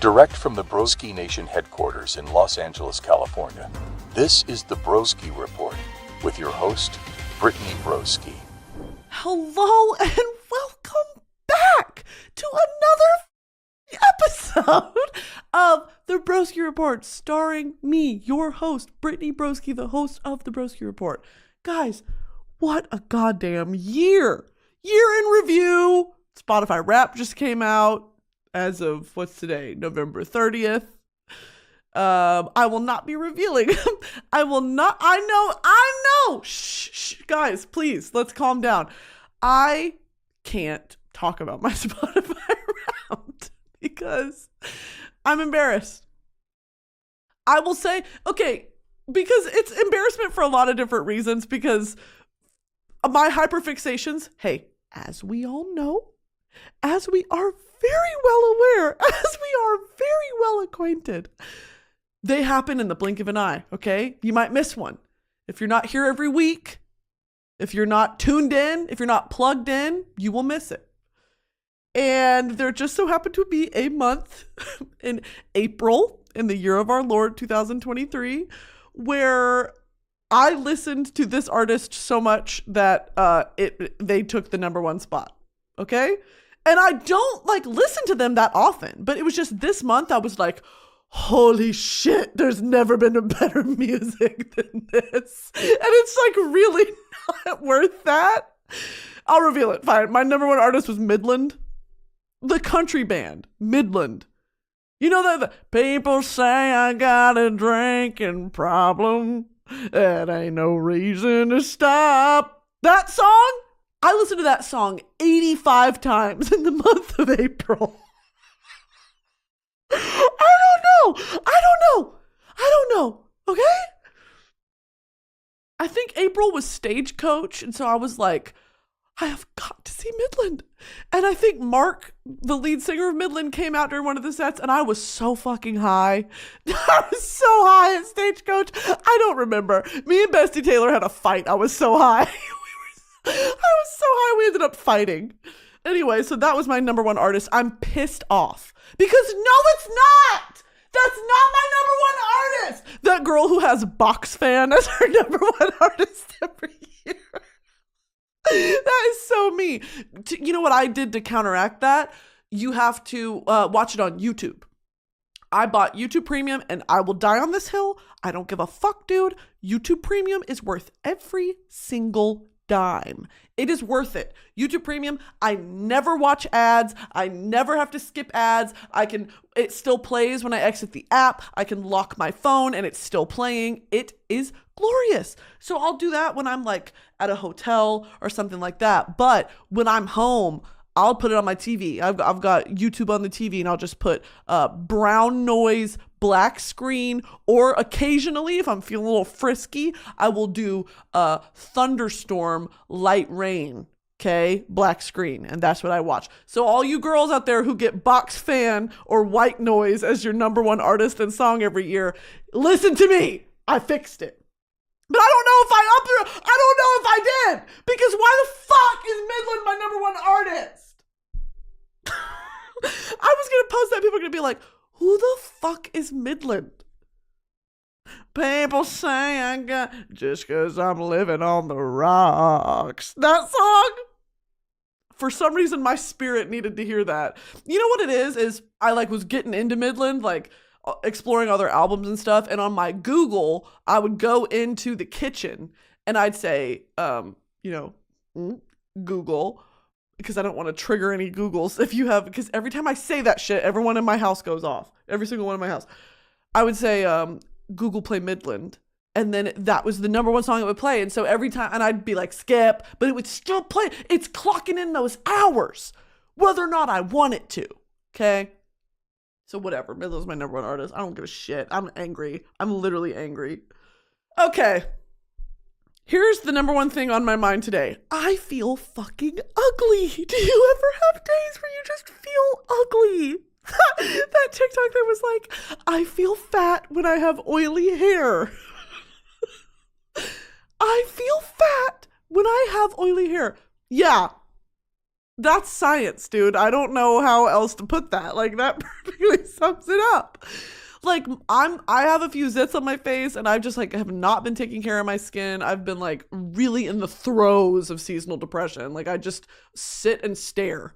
Direct from the Broski Nation headquarters in Los Angeles, California, this is the Broski Report with your host, Brittany Broski. Hello and welcome back to another episode of the Broski Report, starring me, your host, Brittany Broski, the host of the Broski Report. Guys, what a goddamn year! Year in review. Spotify Wrap just came out as of, what's today, November 30th. I will not be revealing. I know. Shh, guys, please, let's calm down. I can't talk about my Spotify Wrapped because I'm embarrassed. I will say, okay, because it's embarrassment for a lot of different reasons, because my hyperfixations, hey, as we all know, as we are very well aware, as we are very well acquainted, they happen in the blink of an eye, okay? You might miss one. If you're not here every week, if you're not tuned in, if you're not plugged in, you will miss it. And there just so happened to be a month in April, in the year of our Lord 2023, where I listened to this artist so much that they took the number one spot, okay? And I don't listen to them that often, but it was just this month I was like, holy shit, there's never been a better music than this. And it's really not worth that. I'll reveal it. Fine. My number one artist was Midland. The country band, Midland. You know the people say I got a drinking problem. That ain't no reason to stop. That song? I listened to that song 85 times in the month of April. I don't know. Okay? I think April was Stagecoach, and so I was like, I have got to see Midland. And I think Mark, the lead singer of Midland, came out during one of the sets, and I was so fucking high. I was so high at Stagecoach. I don't remember. Me and Bestie Taylor had a fight. I was so high. I was so high we ended up fighting. Anyway, so that was my number one artist. I'm pissed off. Because no, it's not! That's not my number one artist! That girl who has Box Fan as her number one artist every year. That is so me. You know what I did to counteract that? You have to watch it on YouTube. I bought YouTube Premium, and I will die on this hill. I don't give a fuck, dude. YouTube Premium is worth every single dime. It is worth it. YouTube Premium, I never watch ads. I never have to skip ads. It still plays when I exit the app. I can lock my phone and it's still playing. It is glorious. So I'll do that when I'm at a hotel or something like that. But when I'm home, I'll put it on my TV. I've got YouTube on the TV, and I'll just put brown noise, black screen, or occasionally, if I'm feeling a little frisky, I will do thunderstorm, light rain, okay? Black screen, and that's what I watch. So all you girls out there who get Box Fan or White Noise as your number one artist and song every year, listen to me. I fixed it. But I don't know if I did. Because why the fuck is Midland my number one artist? I was going to post that. People are going to be like, who the fuck is Midland? People say I got just because I'm living on the rocks. That song? For some reason, my spirit needed to hear that. You know what it is I was getting into Midland, exploring other albums and stuff. And on my Google, I would go into the kitchen and I'd say, Google, because I don't want to trigger any Googles. Because every time I say that shit, everyone in my house goes off. Every single one in my house. I would say, Google play Midland. And then that was the number one song it would play. And so every time, and I'd be like, skip, but it would still play. It's clocking in those hours, whether or not I want it to. Okay. So whatever. Midland's my number one artist. I don't give a shit. I'm angry. I'm literally angry. Okay. Here's the number one thing on my mind today. I feel fucking ugly. Do you ever have days where you just feel ugly? That TikTok that was like, I feel fat when I have oily hair. I feel fat when I have oily hair. Yeah. That's science, dude. I don't know how else to put that. Like, that perfectly sums it up. Like, I have a few zits on my face, and I've just like have not been taking care of my skin. I've been like really in the throes of seasonal depression. Like, I just sit and stare.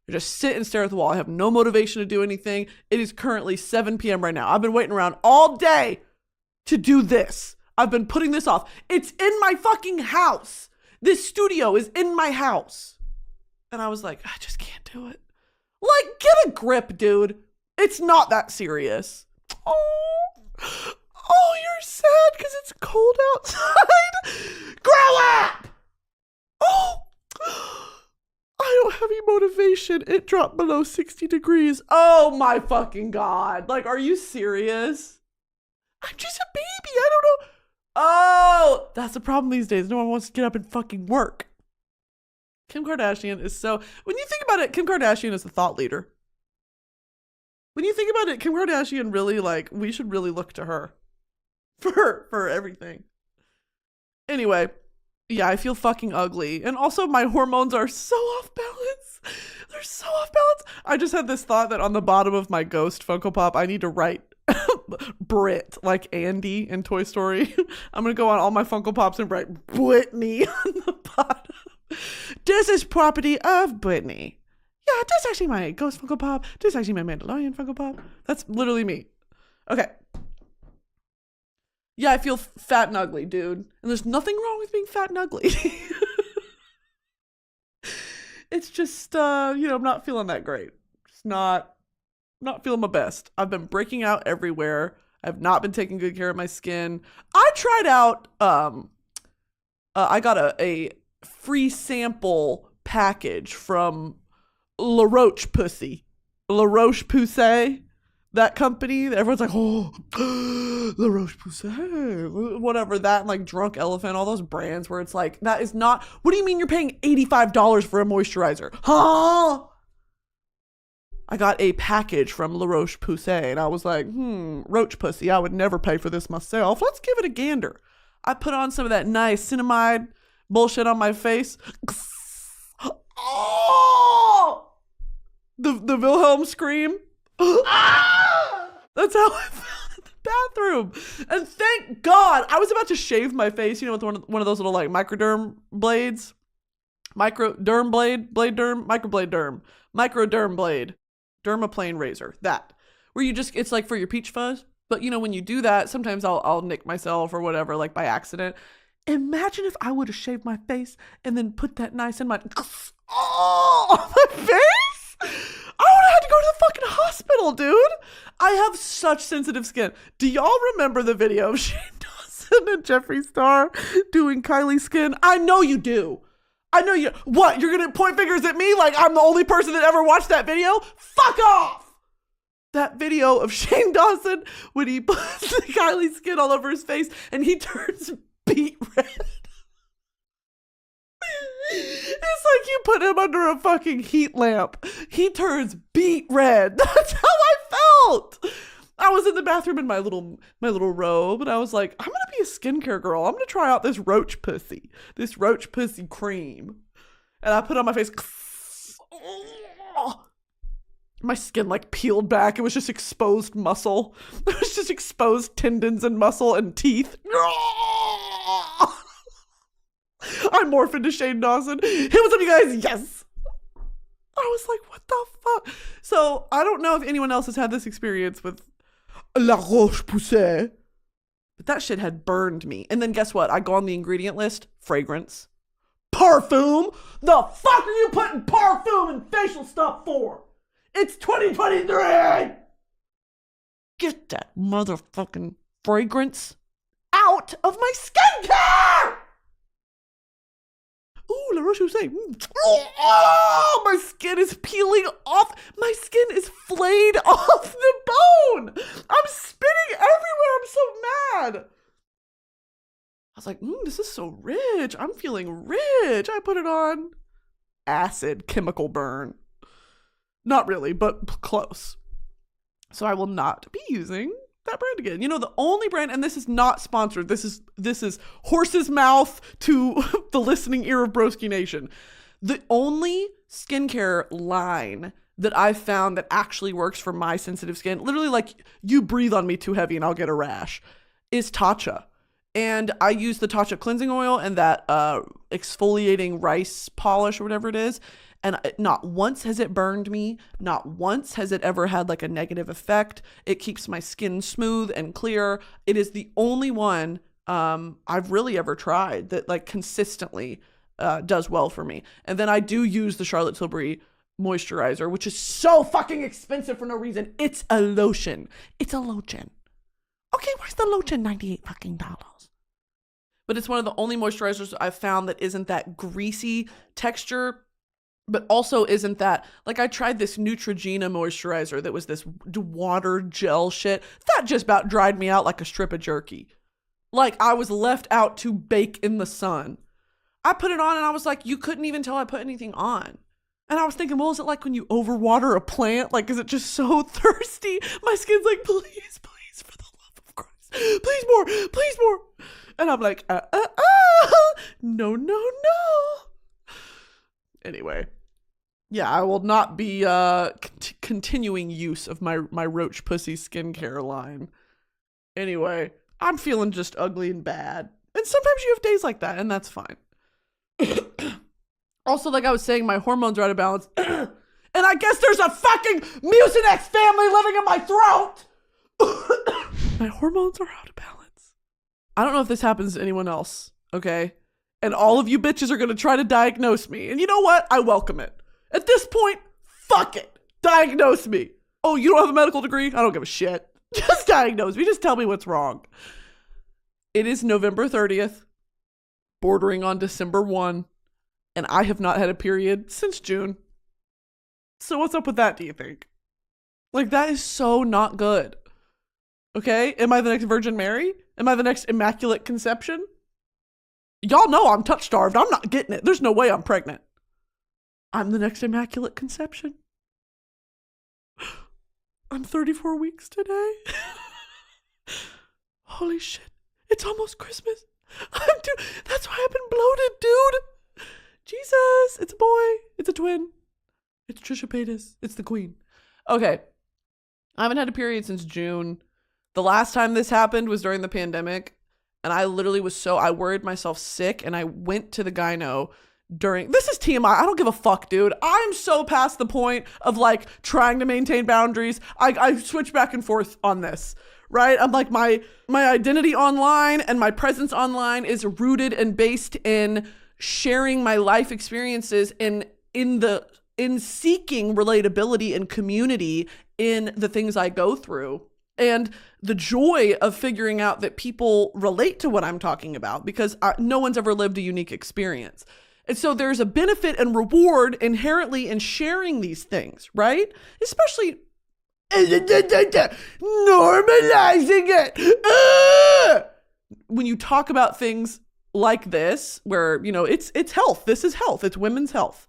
I just sit and stare at the wall. I have no motivation to do anything. It is currently 7 p.m. right now. I've been waiting around all day to do this. I've been putting this off. It's in my fucking house. This studio is in my house. And I was like, I just can't do it. Like, get a grip, dude. It's not that serious. Oh, you're sad because it's cold outside? Grow up! Oh, I don't have any motivation. It dropped below 60 degrees. Oh my fucking God. Like, are you serious? I'm just a baby. I don't know. Oh, that's the problem these days. No one wants to get up and fucking work. Kim Kardashian is so, when you think about it, Kim Kardashian is a thought leader. When you think about it, Kim Kardashian really, like, we should really look to her for everything. Anyway, yeah, I feel fucking ugly. And also my hormones are so off balance. They're so off balance. I just had this thought that on the bottom of my Ghost Funko Pop, I need to write Brit, like Andy in Toy Story. I'm going to go on all my Funko Pops and write Brittany on the bottom. This is property of Brittany. Yeah, this is actually my Ghost Funko Pop. This is actually my Mandalorian Funko Pop. That's literally me. Okay. Yeah, I feel fat and ugly, dude. And there's nothing wrong with being fat and ugly. It's just, I'm not feeling that great. Just not feeling my best. I've been breaking out everywhere. I've not been taking good care of my skin. I tried out, I got a free sample package from La Roche Pussy. La Roche Posay, that company. Everyone's like, oh, La Roche Posay, whatever, that, and like Drunk Elephant, all those brands where it's like, that is not, what do you mean you're paying $85 for a moisturizer? Huh? I got a package from La Roche Posay, and I was like, Roach Pussy, I would never pay for this myself. Let's give it a gander. I put on some of that nice cinnamide bullshit on my face. Oh! The Wilhelm scream. That's how I felt in the bathroom. And thank God, I was about to shave my face, with one of those little like microderm blades. Microderm blade. Dermaplane razor. That. Where you just, it's like for your peach fuzz. But when you do that, sometimes I'll nick myself or whatever, like by accident. Imagine if I would have shaved my face and then put that nice in my, on my face. I would have had to go to the fucking hospital, dude. I have such sensitive skin. Do y'all remember the video of Shane Dawson and Jeffree Star doing Kylie's skin? I know you do. I know you. What? You're going to point fingers at me like I'm the only person that ever watched that video? Fuck off. That video of Shane Dawson when he puts Kylie's skin all over his face and he turns beet red. It's like you put him under a fucking heat lamp. He turns beet red. That's how I felt. I was in the bathroom in my little robe, and I was like, I'm gonna be a skincare girl. I'm gonna try out this Roach Pussy cream. And I put it on my face. My skin like peeled back. It was just exposed muscle. It was just exposed tendons and muscle and teeth. I morphed into Shane Dawson. Hey, what's up, you guys? Yes. I was like, what the fuck? So I don't know if anyone else has had this experience with La Roche-Posay, but that shit had burned me. And then guess what? I go on the ingredient list. Fragrance. Parfum. The fuck are you putting parfum and facial stuff for? It's 2023. Get that motherfucking fragrance out of my skincare. Ooh, La Roche-Posay. Oh, my skin is peeling off. My skin is flayed off the bone. I'm spitting everywhere. I'm so mad. I was like, this is so rich. I'm feeling rich. I put it on. Acid chemical burn. Not really, but close. So I will not be using that brand again. The only brand, and this is not sponsored, this is horse's mouth to the listening ear of Broski Nation. The only skincare line that I've found that actually works for my sensitive skin, literally like you breathe on me too heavy and I'll get a rash, is Tatcha. And I use the Tatcha cleansing oil and that exfoliating rice polish or whatever it is. And not once has it burned me. Not once has it ever had like a negative effect. It keeps my skin smooth and clear. It is the only one I've really ever tried that like consistently does well for me. And then I do use the Charlotte Tilbury moisturizer, which is so fucking expensive for no reason. It's a lotion. It's a lotion. Okay, where's the lotion? $98 fucking dollars. But it's one of the only moisturizers I've found that isn't that greasy texture, but also isn't that, like I tried this Neutrogena moisturizer that was this water gel shit. That just about dried me out like a strip of jerky. Like I was left out to bake in the sun. I put it on and I was like, you couldn't even tell I put anything on. And I was thinking, well, is it like when you overwater a plant? Like, is it just so thirsty? My skin's like, please, please, for the love of Christ. Please more, please more. And I'm like, no, no, no. Anyway, yeah, I will not be continuing use of my Roach Pussy skincare line. Anyway, I'm feeling just ugly and bad. And sometimes you have days like that, and that's fine. Also, like I was saying, my hormones are out of balance. And I guess there's a fucking Mucinex family living in my throat. My hormones are out of balance. I don't know if this happens to anyone else, okay? And all of you bitches are going to try to diagnose me. And you know what? I welcome it. At this point, fuck it. Diagnose me. Oh, you don't have a medical degree? I don't give a shit. Just diagnose me. Just tell me what's wrong. It is November 30th, bordering on December 1. And I have not had a period since June. So what's up with that, do you think? Like, that is so not good. Okay? Am I the next Virgin Mary? Am I the next Immaculate Conception? Y'all know I'm touch-starved. I'm not getting it. There's no way I'm pregnant. I'm the next Immaculate Conception. I'm 34 weeks today. Holy shit. It's almost Christmas. That's why I've been bloated, dude. Jesus, it's a boy. It's a twin. It's Trisha Paytas. It's the queen. Okay. I haven't had a period since June. The last time this happened was during the pandemic. And I literally I worried myself sick. And I went to the gyno this is TMI. I don't give a fuck, dude. I'm so past the point of like trying to maintain boundaries. I switch back and forth on this, right? I'm like my identity online and my presence online is rooted and based in sharing my life experiences in seeking relatability and community in the things I go through. And the joy of figuring out that people relate to what I'm talking about because no one's ever lived a unique experience. And so there's a benefit and reward inherently in sharing these things, right? Especially normalizing it. When you talk about things like this, where, you know, it's health. This is health. It's women's health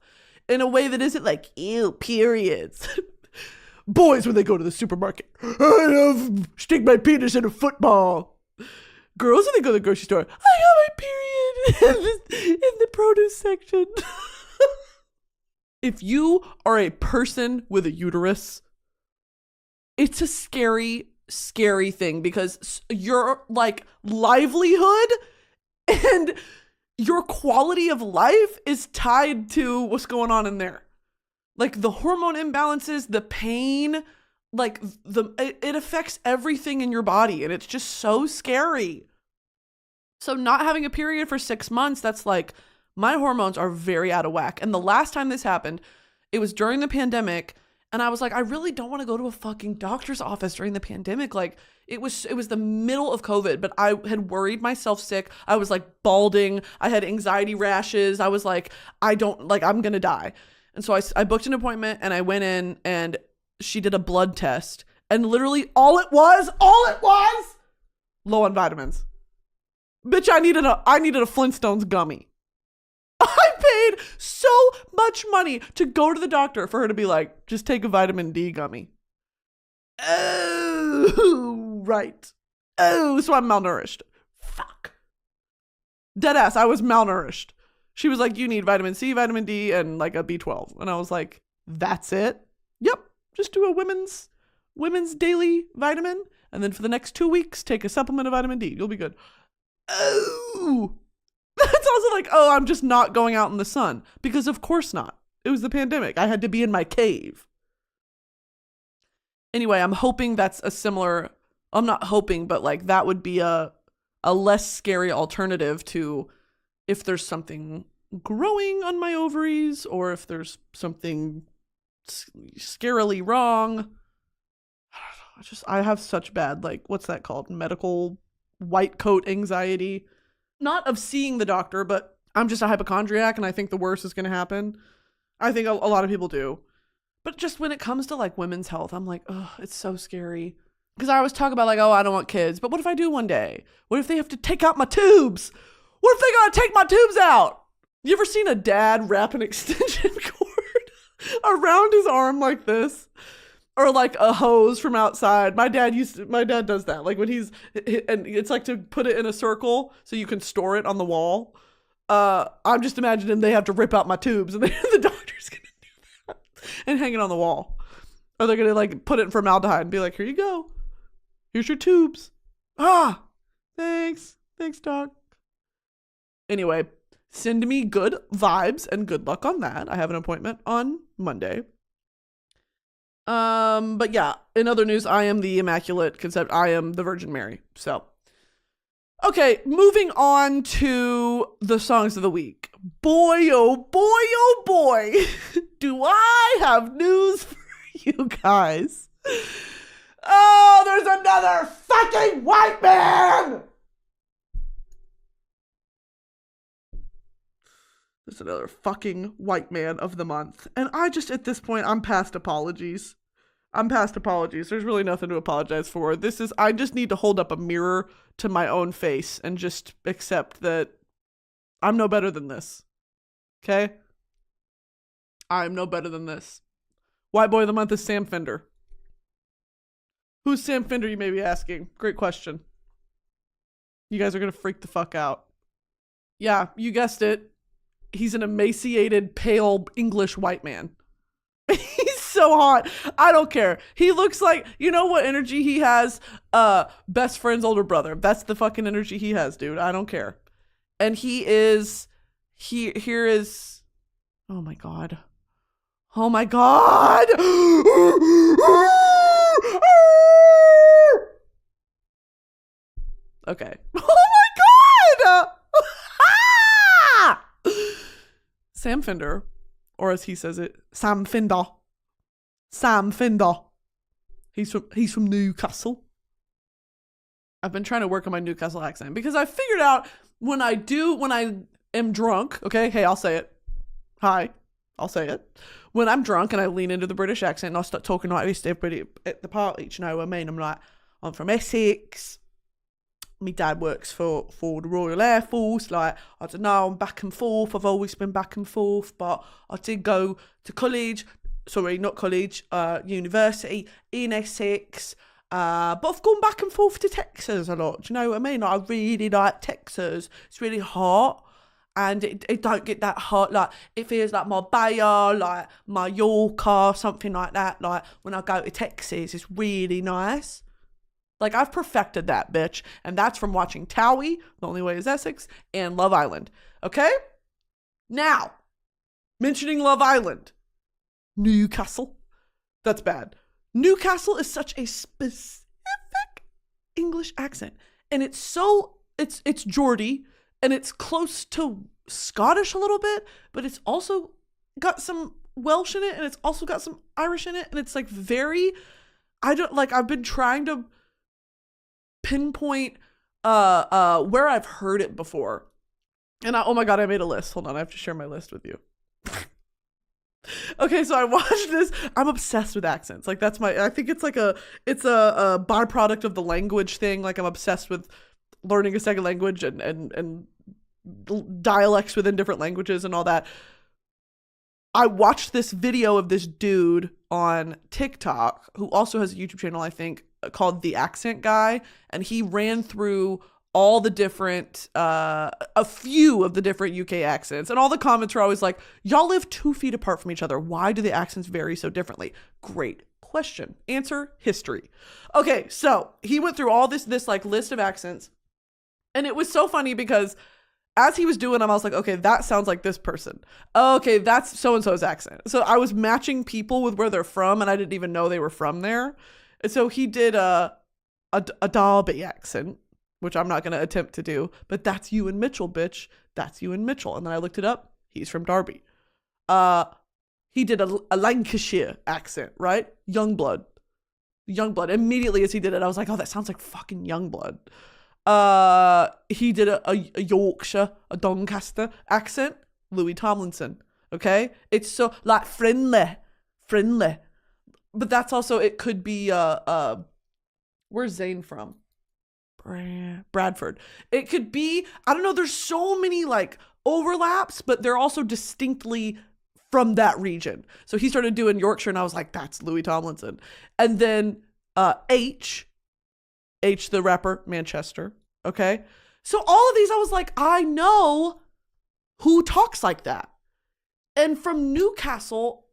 in a way that isn't like, ew, periods. Boys, when they go to the supermarket, I stick my penis in a football. Girls, when they go to the grocery store, I got my period in the produce section. If you are a person with a uterus, it's a scary, scary thing because your like livelihood and your quality of life is tied to what's going on in there. Like the hormone imbalances, the pain, like it affects everything in your body and it's just so scary. So not having a period for 6 months, that's like, my hormones are very out of whack. And the last time this happened, it was during the pandemic. And I was like, I really don't want to go to a fucking doctor's office during the pandemic. Like it was the middle of COVID, but I had worried myself sick. I was like balding. I had anxiety rashes. I was like, I'm going to die. And so I booked an appointment and I went in and she did a blood test and literally all it was low on vitamins. Bitch, I needed a Flintstones gummy. I paid so much money to go to the doctor for her to be like, just take a vitamin D gummy. Oh, right. Oh, so I'm malnourished. Fuck. Deadass, I was malnourished. She was like, you need vitamin C, vitamin D, and like a B12. And I was like, that's it? Yep. Just do a women's daily vitamin. And then for the next 2 weeks, take a supplement of vitamin D. You'll be good. Oh, that's also like, oh, I'm just not going out in the sun. Because of course not. It was the pandemic. I had to be in my cave. Anyway, I'm hoping that's a similar, I'm not hoping, but like that would be a less scary alternative to if there's something growing on my ovaries or if there's something scarily wrong. I have such bad, like, what's that called? Medical white coat anxiety. Not of seeing the doctor, but I'm just a hypochondriac and I think the worst is going to happen. I think a lot of people do. But just when it comes to like women's health, I'm like, oh, it's so scary. Because I always talk about like, oh, I don't want kids. But what if I do one day? What if they have to take out my tubes? What if they got to take my tubes out? You ever seen a dad wrap an extension cord around his arm like this? Or like a hose from outside. My dad does that. Like when and it's like to put it in a circle so you can store it on the wall. I'm just imagining they have to rip out my tubes and the doctor's going to do that and hang it on the wall. Or they're going to like put it in formaldehyde and be like, here you go. Here's your tubes. Ah, thanks. Thanks, doc. Anyway, send me good vibes and good luck on that. I have an appointment on Monday. But yeah, in other news, I am the Immaculate Concept. I am the Virgin Mary. So, okay, moving on to the songs of the week. Boy, oh boy, do I have news for you guys. Oh, there's another fucking white man! There's another fucking white man of the month. And I just, at this point, I'm past apologies. There's really nothing to apologize for. I just need to hold up a mirror to my own face and just accept that I'm no better than this. Okay? I'm no better than this. White boy of the month is Sam Fender. Who's Sam Fender, you may be asking? Great question. You guys are going to freak the fuck out. Yeah, you guessed it. He's an emaciated, pale English white man. He's so hot. I don't care. He looks like, you know what energy he has? Best friend's older brother. That's the fucking energy he has, dude. I don't care. And here is, oh my God. Oh my God. Okay. Oh my God. Sam Fender, or as he says it, Sam Fender. Sam Fender. He's from Newcastle. I've been trying to work on my Newcastle accent because I figured out when I am drunk, okay, hey, I'll say it. Hi, I'll say it. When I'm drunk and I lean into the British accent and I start talking like this to everybody at the party, you know what I mean? I'm like, I'm from Essex. My dad works for the Royal Air Force. Like, I don't know, I'm back and forth. I've always been back and forth, but I did go to college. Sorry, not college, university in Essex. But I've gone back and forth to Texas a lot. Do you know what I mean? Like, I really like Texas. It's really hot. And it don't get that hot. Like, it feels like Marbella, like Mallorca, something like that. Like, when I go to Texas, it's really nice. Like, I've perfected that, bitch. And that's from watching Towie, The Only Way is Essex, and Love Island. Okay? Now, mentioning Love Island. Newcastle. That's bad. Newcastle is such a specific English accent. And it's Geordie, and it's close to Scottish a little bit, but it's also got some Welsh in it, and it's also got some Irish in it, and it's like very, I've been trying to pinpoint where I've heard it before. And oh my God, I made a list. Hold on, I have to share my list with you. Okay, so I watched this. I'm obsessed with accents. Like, I think it's a byproduct of the language thing. Like, I'm obsessed with learning a second language and dialects within different languages and all that. I watched this video of this dude on TikTok who also has a YouTube channel, I think, called The Accent Guy. And he ran through all the different, a few of the different UK accents. And all the comments are always like, y'all live 2 feet apart from each other. Why do the accents vary so differently? Great question. Answer, history. Okay, so he went through all this like list of accents. And it was so funny because as he was doing them, I was like, okay, that sounds like this person. Okay, that's so-and-so's accent. So I was matching people with where they're from, and I didn't even know they were from there. And so he did a Derby accent, which I'm not going to attempt to do, but that's Ewan Mitchell, bitch. That's Ewan Mitchell. And then I looked it up. He's from Derby. He did a Lancashire accent, right? Youngblood. Immediately as he did it, I was like, oh, that sounds like fucking Youngblood. He did a Yorkshire, a Doncaster accent. Louis Tomlinson. Okay? It's so, like, friendly. But that's also, it could be, where's Zane from? Bradford. It could be, I don't know, there's so many like overlaps, but they're also distinctly from that region. So he started doing Yorkshire and I was like, that's Louis Tomlinson. And then H the rapper, Manchester. Okay. So all of these, I was like, I know who talks like that. And from Newcastle,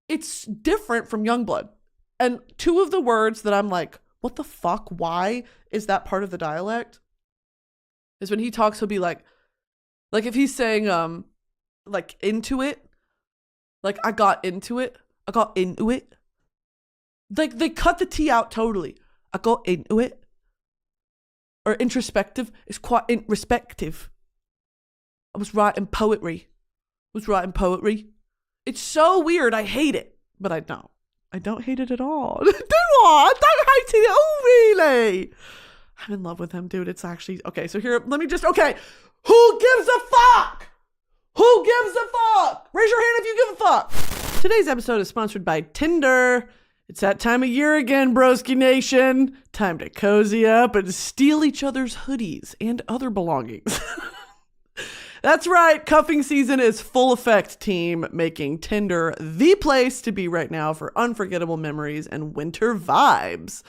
it's different from Youngblood. And 2 of the words that I'm like, what the fuck? Why is that part of the dialect? Is when he talks, he'll be like if he's saying, like into it, like I got into it. Like they cut the T out totally. I got into it. Or introspective is quite introspective. I was writing poetry. It's so weird. I hate it, but I don't. I don't hate it at all. Do I? I don't hate it at all, really. I'm in love with him, dude. It's actually... Okay, so here, let me just... Okay. Who gives a fuck? Raise your hand if you give a fuck. Today's episode is sponsored by Tinder. It's that time of year again, broski nation. Time to cozy up and steal each other's hoodies and other belongings. That's right, cuffing season is full effect, team, making Tinder the place to be right now for unforgettable memories and winter vibes.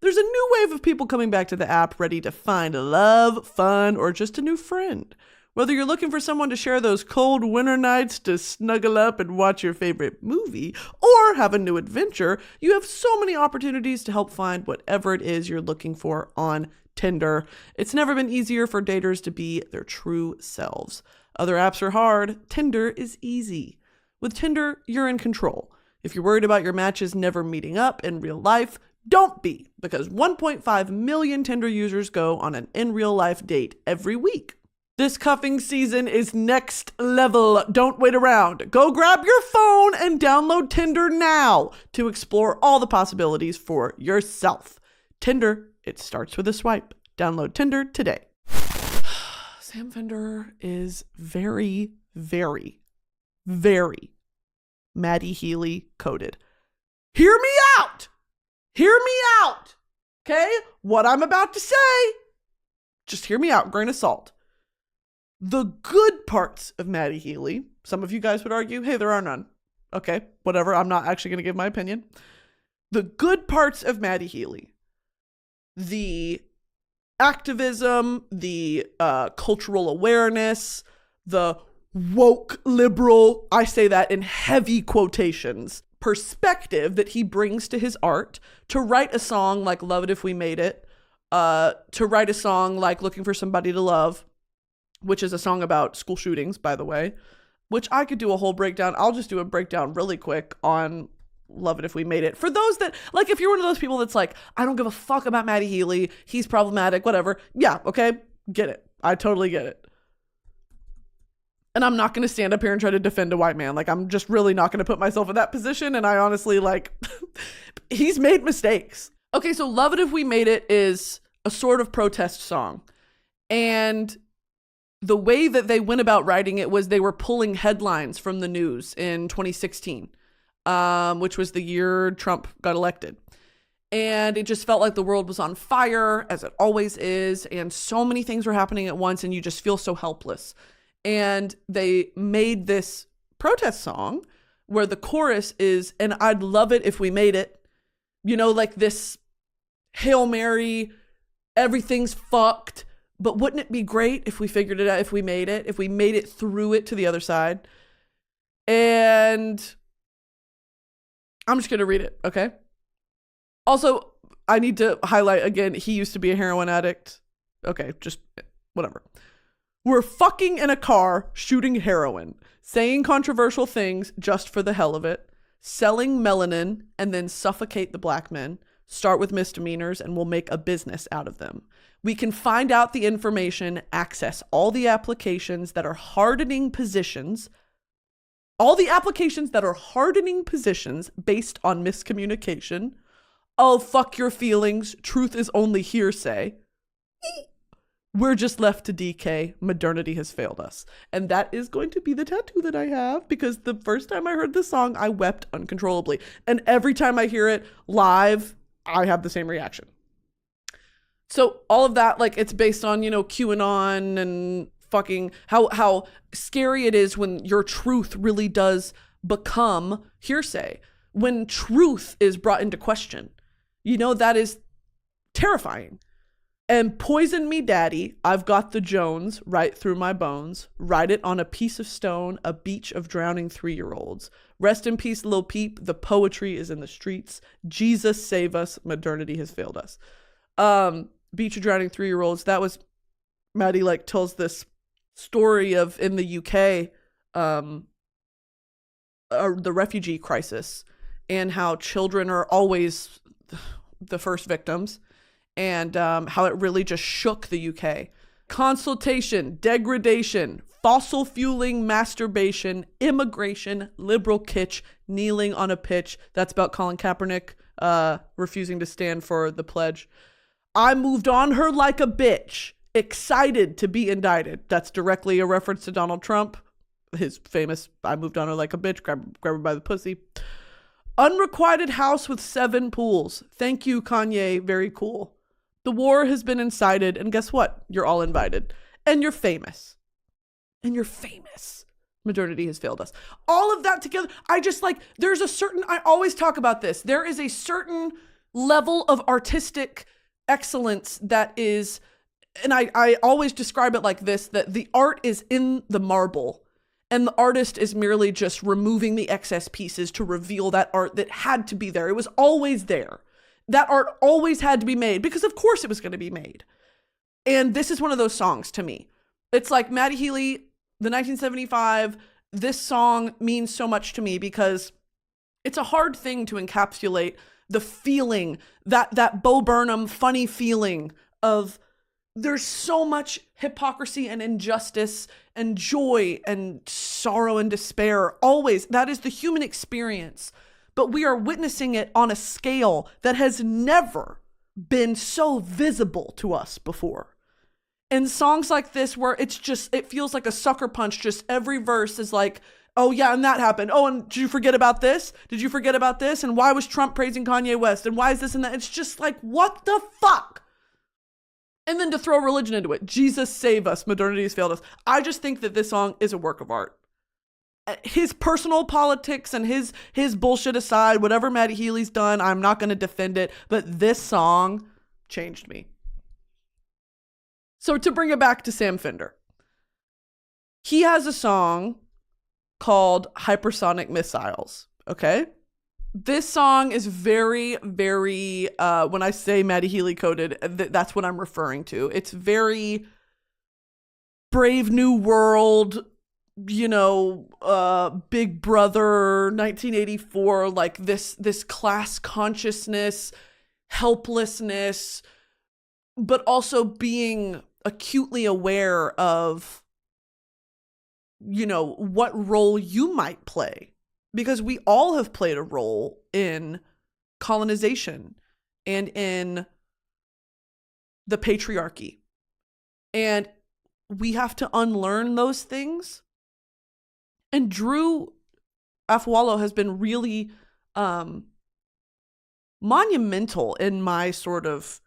There's a new wave of people coming back to the app ready to find love, fun, or just a new friend. Whether you're looking for someone to share those cold winter nights to snuggle up and watch your favorite movie, or have a new adventure, you have so many opportunities to help find whatever it is you're looking for on Tinder. It's never been easier for daters to be their true selves. Other apps are hard. Tinder is easy. With Tinder, you're in control. If you're worried about your matches never meeting up in real life, don't be, because 1.5 million Tinder users go on an in real life date every week. This cuffing season is next level. Don't wait around. Go grab your phone and download Tinder now to explore all the possibilities for yourself. Tinder, it starts with a swipe. Download Tinder today. Sam Fender is very, very, very Maddie Healy coded. Hear me out! Okay? What I'm about to say, just hear me out, grain of salt. The good parts of Maddie Healy, some of you guys would argue, hey, there are none. Okay, whatever. I'm not actually going to give my opinion. The good parts of Maddie Healy, the activism, the cultural awareness, the woke liberal, I say that in heavy quotations, perspective that he brings to his art, to write a song like Love It If We Made It, to write a song like Looking for Somebody to Love, which is a song about school shootings, by the way, which I could do a whole breakdown. I'll just do a breakdown really quick on Love It If We Made It. For those that, like, if you're one of those people that's like, I don't give a fuck about Maddie Healy, he's problematic, whatever. Yeah, okay, get it. I totally get it. And I'm not going to stand up here and try to defend a white man. Like, I'm just really not going to put myself in that position. And I honestly, like, he's made mistakes. Okay, so Love It If We Made It is a sort of protest song. And the way that they went about writing it was they were pulling headlines from the news in 2016, which was the year Trump got elected. And it just felt like the world was on fire, as it always is. And so many things were happening at once, and you just feel so helpless. And they made this protest song where the chorus is, and I'd love it if we made it, you know, like this Hail Mary, everything's fucked. But wouldn't it be great if we figured it out, if we made it through it to the other side? And I'm just going to read it, okay? Also, I need to highlight again, he used to be a heroin addict. Okay, just whatever. We're fucking in a car, shooting heroin, saying controversial things just for the hell of it, selling melanin, and then suffocate the black men. Start with misdemeanors and we'll make a business out of them. We can find out the information, access all the applications that are hardening positions, based on miscommunication. Oh, fuck your feelings. Truth is only hearsay. We're just left to decay. Modernity has failed us. And that is going to be the tattoo that I have, because the first time I heard this song, I wept uncontrollably. And every time I hear it live, I have the same reaction. So all of that, like, it's based on, QAnon and fucking how scary it is when your truth really does become hearsay. When truth is brought into question, that is terrifying. And poison me, daddy, I've got the Jones right through my bones. Write it on a piece of stone, a beach of drowning 3-year-olds. Rest in peace, Lil Peep. The poetry is in the streets. Jesus save us. Modernity has failed us. Beach of drowning 3-year-olds. That was, Maddie tells this story of in the UK, the refugee crisis, and how children are always the first victims, and how it really just shook the UK. Consultation, degradation, fossil fueling, masturbation, immigration, liberal kitsch, kneeling on a pitch. That's about Colin Kaepernick refusing to stand for the pledge. I moved on her like a bitch, excited to be indicted. That's directly a reference to Donald Trump, his famous I moved on her like a bitch, grab her by the pussy. Unrequited house with 7 pools. Thank you, Kanye. Very cool. The war has been incited, and guess what? You're all invited. And you're famous. Modernity has failed us. All of that together, I always talk about this. There is a certain level of artistic excellence that is, and I always describe it like this, that the art is in the marble, and the artist is merely just removing the excess pieces to reveal that art that had to be there. It was always there. That art always had to be made, because of course it was going to be made. And this is one of those songs to me. It's like Maddie Healy, the 1975, this song means so much to me because it's a hard thing to encapsulate the feeling, that Bo Burnham funny feeling of there's so much hypocrisy and injustice and joy and sorrow and despair. Always. That is the human experience. But we are witnessing it on a scale that has never been so visible to us before. And songs like this, where it feels like a sucker punch, just every verse is like, oh yeah, and that happened. Oh, and did you forget about this? Did you forget about this? And why was Trump praising Kanye West? And why is this and that? It's just like, what the fuck? And then to throw religion into it. Jesus save us. Modernity has failed us. I just think that this song is a work of art. His personal politics and his bullshit aside, whatever Maddie Healy's done, I'm not going to defend it. But this song changed me. So to bring it back to Sam Fender. He has a song called Hypersonic Missiles. Okay? This song is very, very, when I say Maddie Healy coded, that's what I'm referring to. It's very Brave New World, Big Brother, 1984, like this class consciousness, helplessness, but also being acutely aware of, what role you might play. Because we all have played a role in colonization and in the patriarchy. And we have to unlearn those things. And Drew Afualo has been really monumental in my sort of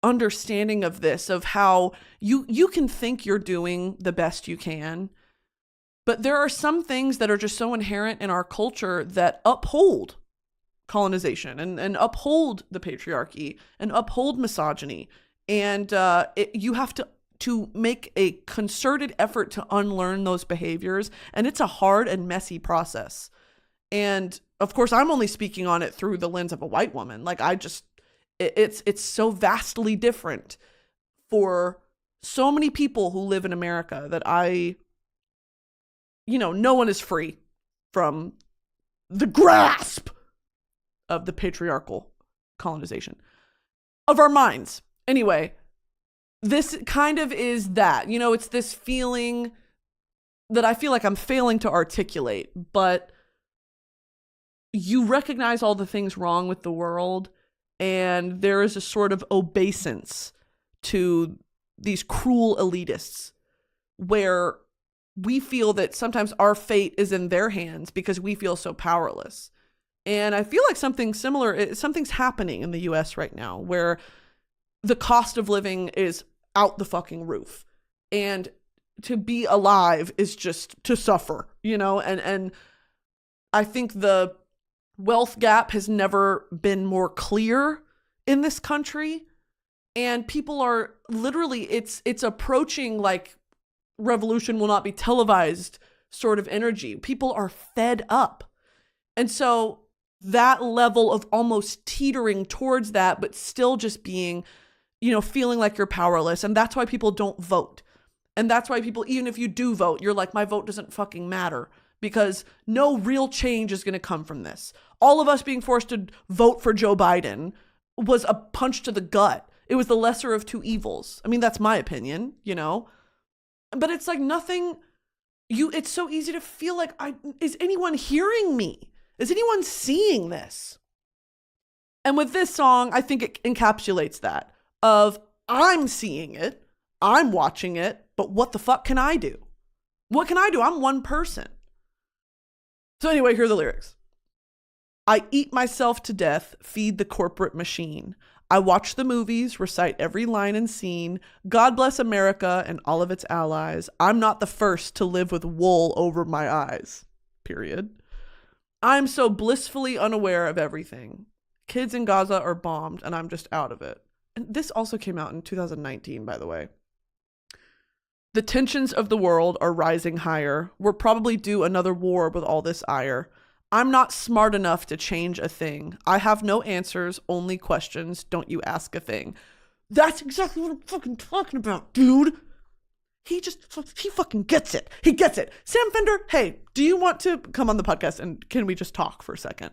understanding of this, of how you can think you're doing the best you can, but there are some things that are just so inherent in our culture that uphold colonization and uphold the patriarchy and uphold misogyny And you have to make a concerted effort to unlearn those behaviors. And it's a hard and messy process. And of course, I'm only speaking on it through the lens of a white woman. Like it's so vastly different for so many people who live in America that no one is free from the grasp of the patriarchal colonization of our minds. Anyway, this kind of is that, it's this feeling that I feel like I'm failing to articulate, but you recognize all the things wrong with the world, and there is a sort of obeisance to these cruel elitists where we feel that sometimes our fate is in their hands because we feel so powerless. And I feel like something's happening in the US right now where the cost of living is out the fucking roof. And to be alive is just to suffer, and I think the wealth gap has never been more clear in this country. And people are literally, it's approaching like revolution will not be televised sort of energy. People are fed up. And so that level of almost teetering towards that, but still just being, feeling like you're powerless. And that's why people don't vote. And that's why people, even if you do vote, you're like, my vote doesn't fucking matter because no real change is going to come from this. All of us being forced to vote for Joe Biden was a punch to the gut. It was the lesser of two evils. I mean, that's my opinion, but it's like nothing, it's so easy to feel like, is anyone hearing me? Is anyone seeing this? And with this song, I think it encapsulates that of I'm seeing it, I'm watching it, but what the fuck can I do? What can I do? I'm one person. So anyway, here are the lyrics. I eat myself to death, feed the corporate machine. I watch the movies, recite every line and scene. God bless America and all of its allies. I'm not the first to live with wool over my eyes. Period. I'm so blissfully unaware of everything. Kids in Gaza are bombed and I'm just out of it. And this also came out in 2019, by the way. The tensions of the world are rising higher. We're probably due another war with all this ire. I'm not smart enough to change a thing. I have no answers, only questions. Don't you ask a thing. That's exactly what I'm fucking talking about, dude. He fucking gets it. He gets it. Sam Fender, hey, do you want to come on the podcast and can we just talk for a second?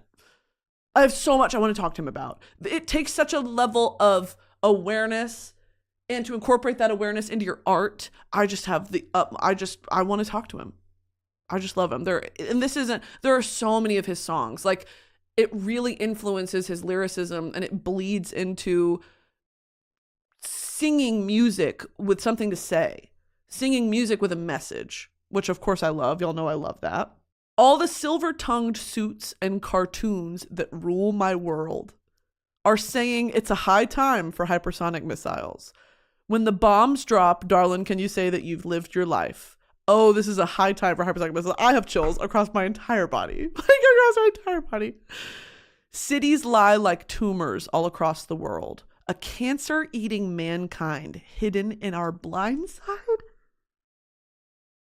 I have so much I want to talk to him about. It takes such a level of awareness, and to incorporate that awareness into your art, I just have I want to talk to him. I just love him. There are so many of his songs. Like, it really influences his lyricism and it bleeds into singing music with something to say. Singing music with a message, which of course I love. Y'all know I love that. All the silver-tongued suits and cartoons that rule my world are saying it's a high time for hypersonic missiles. When the bombs drop, darling, can you say that you've lived your life? Oh, this is a high time for hypersonic missiles. I have chills across my entire body. Across my entire body. Cities lie like tumors all across the world. A cancer eating mankind hidden in our blind side.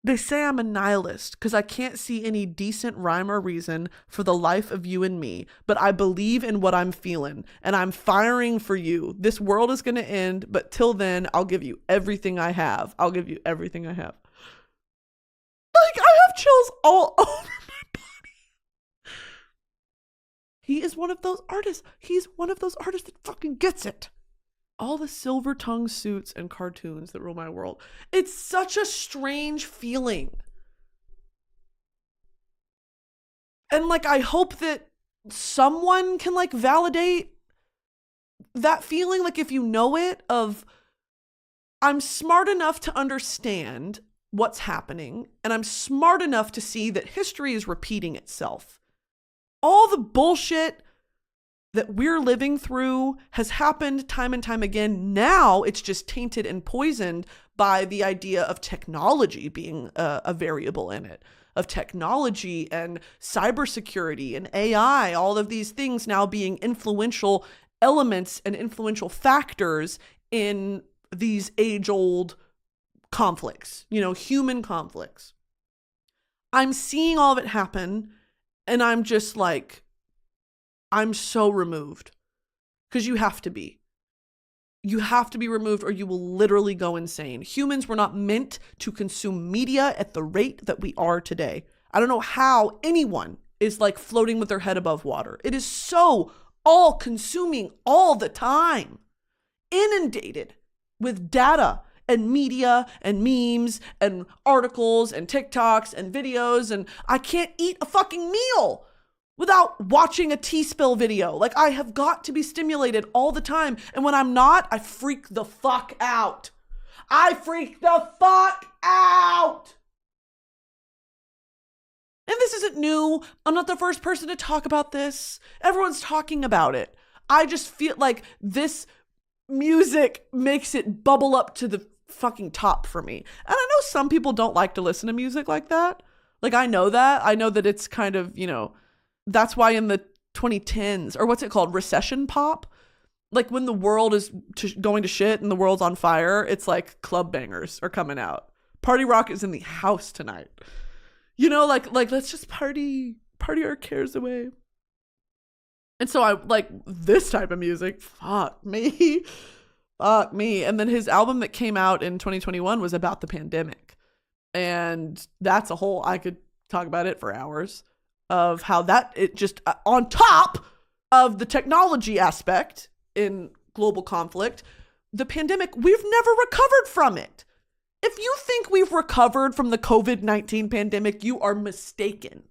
They say I'm a nihilist because I can't see any decent rhyme or reason for the life of you and me, but I believe in what I'm feeling and I'm firing for you. This world is going to end, but till then, I'll give you everything I have. I'll give you everything I have. Like, I have chills all over my body. He is one of those artists. He's one of those artists that fucking gets it. All the silver-tongued suits and cartoons that rule my world. It's such a strange feeling. And like, I hope that someone can like validate that feeling. Like, if you know it, of I'm smart enough to understand what's happening, and I'm smart enough to see that history is repeating itself. All the bullshit that we're living through has happened time and time again. Now it's just tainted and poisoned by the idea of technology being a variable in it, of technology and cybersecurity and AI, all of these things now being influential elements and influential factors in these age-old conflicts, human conflicts. I'm seeing all of it happen, and I'm just like, I'm so removed. Because you have to be. You have to be removed or you will literally go insane. Humans were not meant to consume media at the rate that we are today. I don't know how anyone is like floating with their head above water. It is so all-consuming all the time. Inundated with data and media and memes and articles and TikToks and videos, and I can't eat a fucking meal without watching a tea spill video. Like, I have got to be stimulated all the time. And when I'm not, I freak the fuck out. I freak the fuck out. And this isn't new. I'm not the first person to talk about this. Everyone's talking about it. I just feel like this music makes it bubble up to the fucking top for me. And I know some people don't like to listen to music like that. Like, I know that. I know that it's kind of, that's why in the 2010s, or what's it called, recession pop, like when the world is going to shit and the world's on fire, it's like club bangers are coming out. Party rock is in the house tonight. Like let's just party our cares away. And so I like this type of music. Fuck me. And then his album that came out in 2021 was about the pandemic. And that's a whole, I could talk about it for hours. Of how that it just on top of the technology aspect in global conflict, the pandemic, we've never recovered from it. If you think we've recovered from the COVID-19 pandemic, you are mistaken.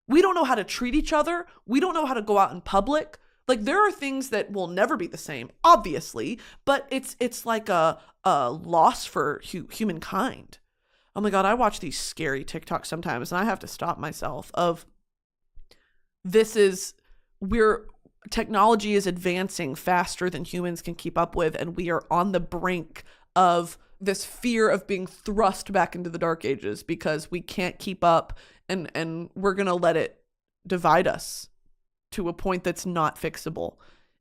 We don't know how to treat each other. We don't know how to go out in public. Like, there are things that will never be the same, obviously, but it's like a loss for humankind. Oh my God, I watch these scary TikToks sometimes and I have to stop myself of technology is advancing faster than humans can keep up with, and we are on the brink of this fear of being thrust back into the dark ages because we can't keep up, and we're going to let it divide us to a point that's not fixable.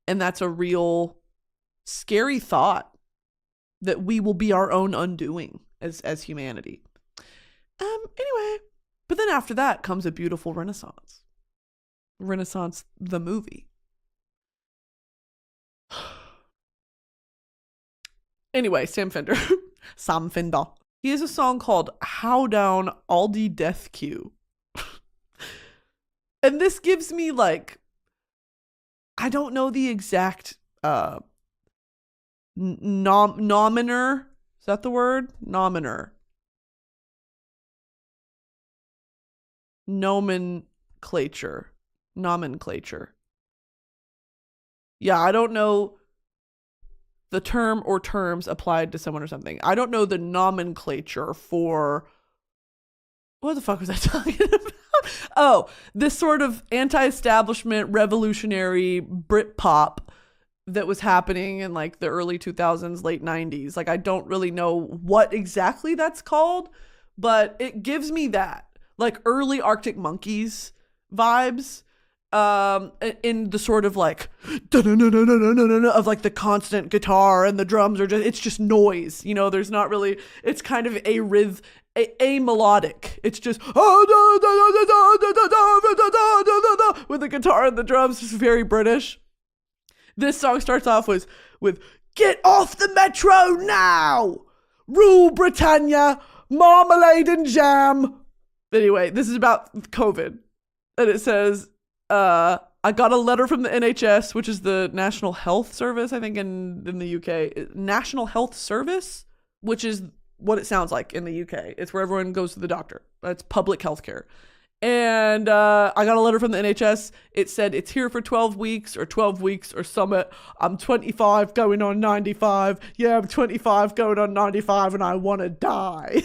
And that's a real scary thought that we will be our own undoing as humanity. Anyway, but then after that comes a beautiful renaissance. Renaissance, the movie. Anyway, Sam Fender. He has a song called How Down Aldi Death Queue. And this gives me like, I don't know the exact nominer. Is that the word? Nominer. Nomenclature. Yeah, I don't know the term or terms applied to someone or something. I don't know the nomenclature for, what the fuck was I talking about? Oh, this sort of anti-establishment revolutionary Britpop that was happening in like the early 2000s, late 90s. Like, I don't really know what exactly that's called, but it gives me that like early Arctic Monkeys vibes. In the sort of like of like the constant guitar and the drums are just, it's just noise, there's not really, it's kind of a melodic. It's just with the guitar and the drums, just very British. This song starts off with "Get off the metro now! Rule Britannia, marmalade and jam." Anyway, this is about COVID. And it says, I got a letter from the NHS, which is the National Health Service, I think in the UK. National Health Service, which is what it sounds like in the UK. It's where everyone goes to the doctor. It's public healthcare. And I got a letter from the NHS. It said it's here for 12 weeks or summit. I'm 25 going on 95. Yeah, I'm 25 going on 95 and I want to die.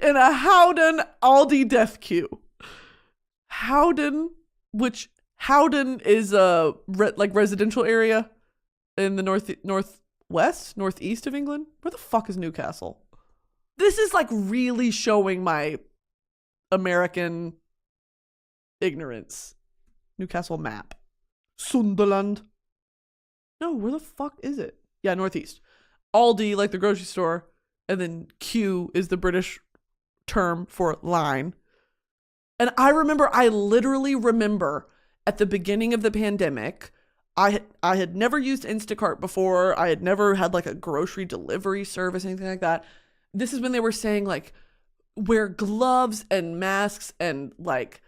In a Howden Aldi death queue. Howden is a residential area in the northeast of England. Where the fuck is Newcastle? This is like really showing my American ignorance. Newcastle map. Sunderland. No, where the fuck is it? Yeah, Northeast. Aldi, like the grocery store. And then Q is the British term for line. And I literally remember at the beginning of the pandemic, I had never used Instacart before. I had never had like a grocery delivery service, anything like that. This is when they were saying like, wear gloves and masks and like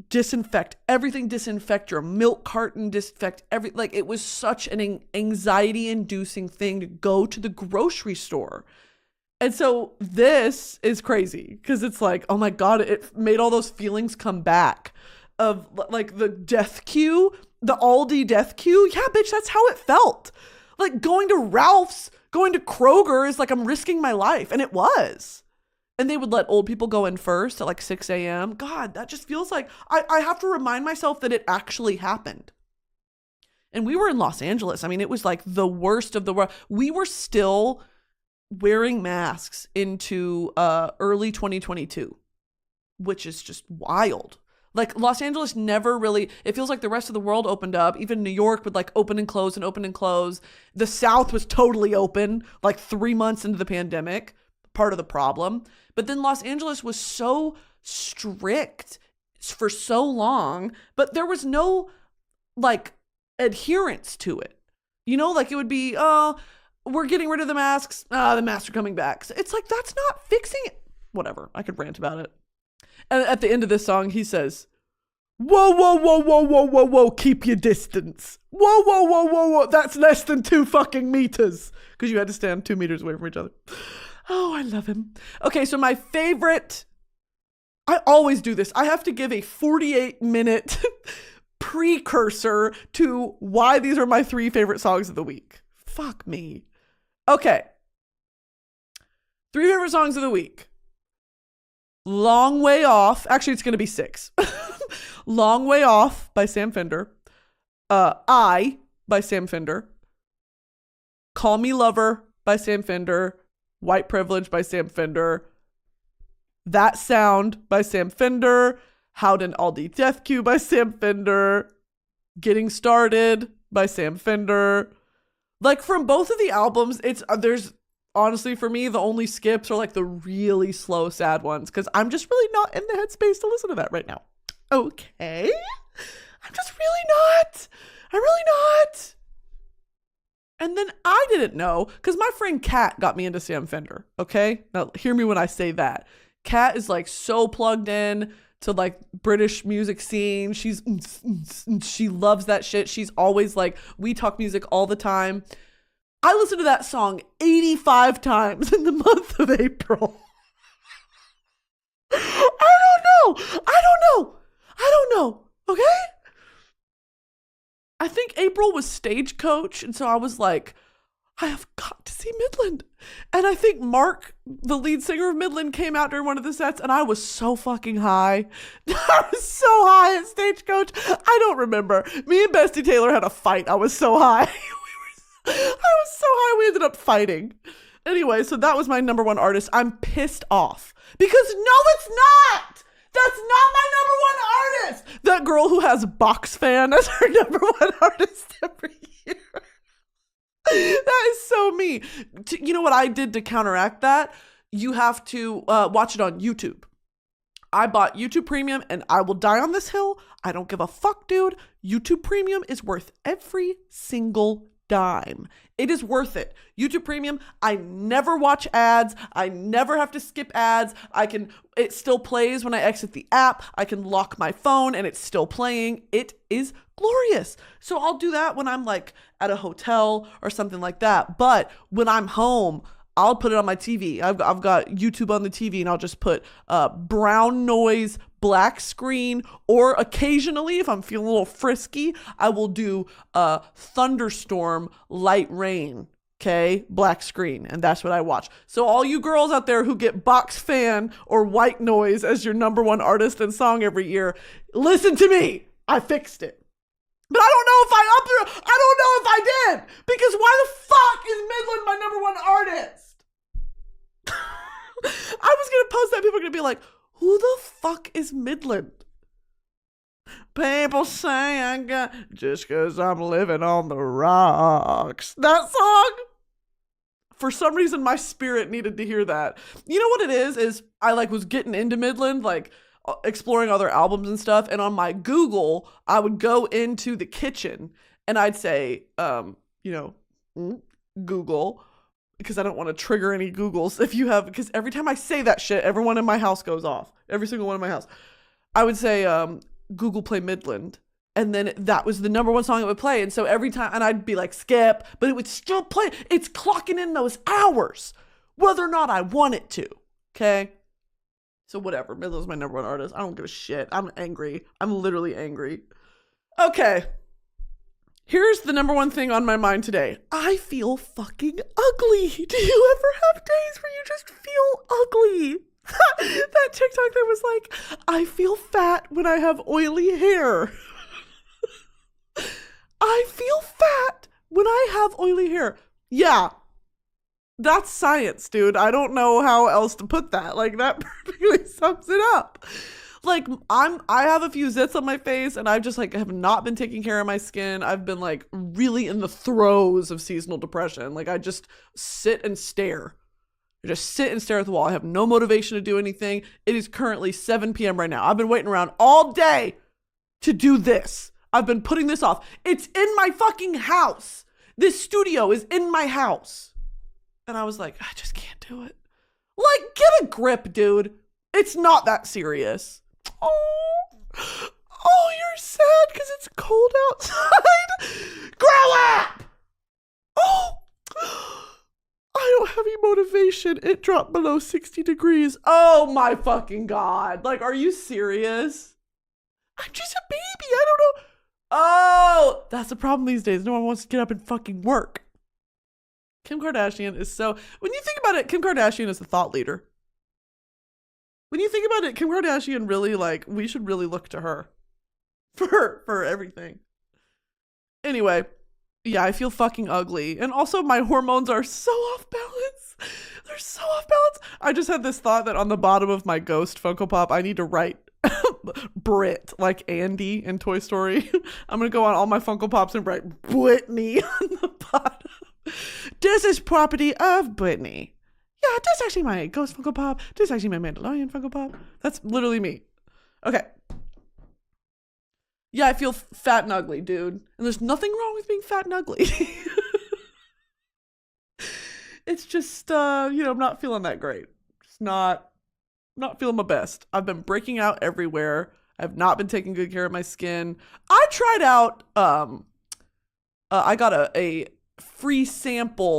disinfect everything, disinfect your milk carton, disinfect like it was such an anxiety inducing thing to go to the grocery store. And so this is crazy because it's like, oh my God, it made all those feelings come back of like the death queue, the Aldi death queue. Yeah, bitch, that's how it felt. Like going to Ralph's, going to Kroger is like I'm risking my life. And it was. And they would let old people go in first at like 6 a.m. God, that just feels like I have to remind myself that it actually happened. And we were in Los Angeles. I mean, it was like the worst of the world. We were still wearing masks into early 2022, which is just wild. Like Los Angeles never really, it feels like the rest of the world opened up. Even New York would like open and close and open and close. The South was totally open like 3 months into the pandemic, part of the problem. But then Los Angeles was so strict for so long, but there was no like adherence to it. You know, like it would be, oh, we're getting rid of the masks. The masks are coming back. So it's like, that's not fixing it. Whatever. I could rant about it. And at the end of this song, he says, whoa, whoa, whoa, whoa, whoa, whoa, whoa, keep your distance. Whoa, whoa, whoa, whoa, whoa, that's less than 2 fucking meters. Because you had to stand 2 meters away from each other. Oh, I love him. Okay, so my favorite, I always do this. I have to give a 48-minute precursor to why these are my 3 favorite songs of the week. Fuck me. Okay. 3 favorite songs of the week. Long Way Off. Actually, it's going to be 6. Long Way Off by Sam Fender. I by Sam Fender. Call Me Lover by Sam Fender. White Privilege by Sam Fender. That Sound by Sam Fender. Howden Aldi Death Queue by Sam Fender. Getting Started by Sam Fender. Like from both of the albums, there's honestly for me the only skips are like the really slow sad ones because I'm just really not in the headspace to listen to that right now. Okay, I'm just really not. I'm really not. And then I didn't know because my friend Kat got me into Sam Fender. Okay, now hear me when I say that. Kat is like so plugged in to like British music scene. She loves that shit. She's always like, we talk music all the time. I listened to that song 85 times in the month of April. I don't know. Okay? I think April was Stagecoach, and so I was like, I have got to see Midland. And I think Mark, the lead singer of Midland, came out during one of the sets, and I was so fucking high. I was so high at Stagecoach. I don't remember. Me and Bestie Taylor had a fight. I was so high. I was so high we ended up fighting. Anyway, so that was my number 1 artist. I'm pissed off. Because no, it's not! That's not my number 1 artist! That girl who has Box Fan as her number 1 artist every year. That is so me. You know what I did to counteract that? You have to watch it on YouTube. I bought YouTube Premium and I will die on this hill. I don't give a fuck, dude. YouTube Premium is worth every single dime. It is worth it. YouTube Premium, I never watch ads. I never have to skip ads. It still plays when I exit the app. I can lock my phone and it's still playing. It is glorious. So I'll do that when I'm like at a hotel or something like that. But when I'm home, I'll put it on my TV. I've got YouTube on the TV and I'll just put brown noise, black screen, or occasionally, if I'm feeling a little frisky, I will do thunderstorm, light rain, okay? Black screen, and that's what I watch. So all you girls out there who get Box Fan or White Noise as your number 1 artist and song every year, listen to me. I fixed it. But I don't know if I did. Because why the fuck is Midland my number 1 artist? I was going to post that. People are going to be like, who the fuck is Midland? People say I got just 'cause I'm living on the rocks. That song, for some reason, my spirit needed to hear that. You know what it is I was getting into Midland, exploring other albums and stuff. And on my Google, I would go into the kitchen and I'd say, Google, because I don't want to trigger any Googles because every time I say that shit, everyone in my house goes off. Every single one in my house. I would say, Google play Midland. And then that was the number one song it would play. And so every time, and I'd be like, skip, but it would still play. It's clocking in those hours, whether or not I want it to. Okay. So whatever. Midland's my number one artist. I don't give a shit. I'm angry. I'm literally angry. Okay. Here's the number one thing on my mind today. I feel fucking ugly. Do you ever have days where you just feel ugly? That TikTok that was like, I feel fat when I have oily hair. I feel fat when I have oily hair. Yeah. That's science, dude. I don't know how else to put that. That perfectly sums it up. I have a few zits on my face and I just have not been taking care of my skin. I've been really in the throes of seasonal depression. I just sit and stare. I just sit and stare at the wall. I have no motivation to do anything. It is currently 7 p.m. right now. I've been waiting around all day to do this. I've been putting this off. It's in my fucking house. This studio is in my house. And I was like, I just can't do it. Get a grip, dude. It's not that serious. Oh, you're sad because it's cold outside? Grow up! Oh, I don't have any motivation. It dropped below 60 degrees. Oh my fucking God. Are you serious? I'm just a baby. I don't know. Oh, that's the problem these days. No one wants to get up and fucking work. Kim Kardashian is when you think about it, Kim Kardashian is the thought leader. When you think about it, Kim Kardashian really we should really look to her for everything. Anyway, yeah, I feel fucking ugly. And also my hormones are so off balance. They're so off balance. I just had this thought that on the bottom of my Ghost Funko Pop, I need to write Brit, like Andy in Toy Story. I'm going to go on all my Funko Pops and write Brittany on the bottom. This is property of Brittany. Yeah, this is actually my Ghost Funko Pop. This is actually my Mandalorian Funko Pop. That's literally me. Okay. Yeah, I feel fat and ugly, dude. And there's nothing wrong with being fat and ugly. It's just, I'm not feeling that great. Just not feeling my best. I've been breaking out everywhere. I've not been taking good care of my skin. I tried out, I got a free sample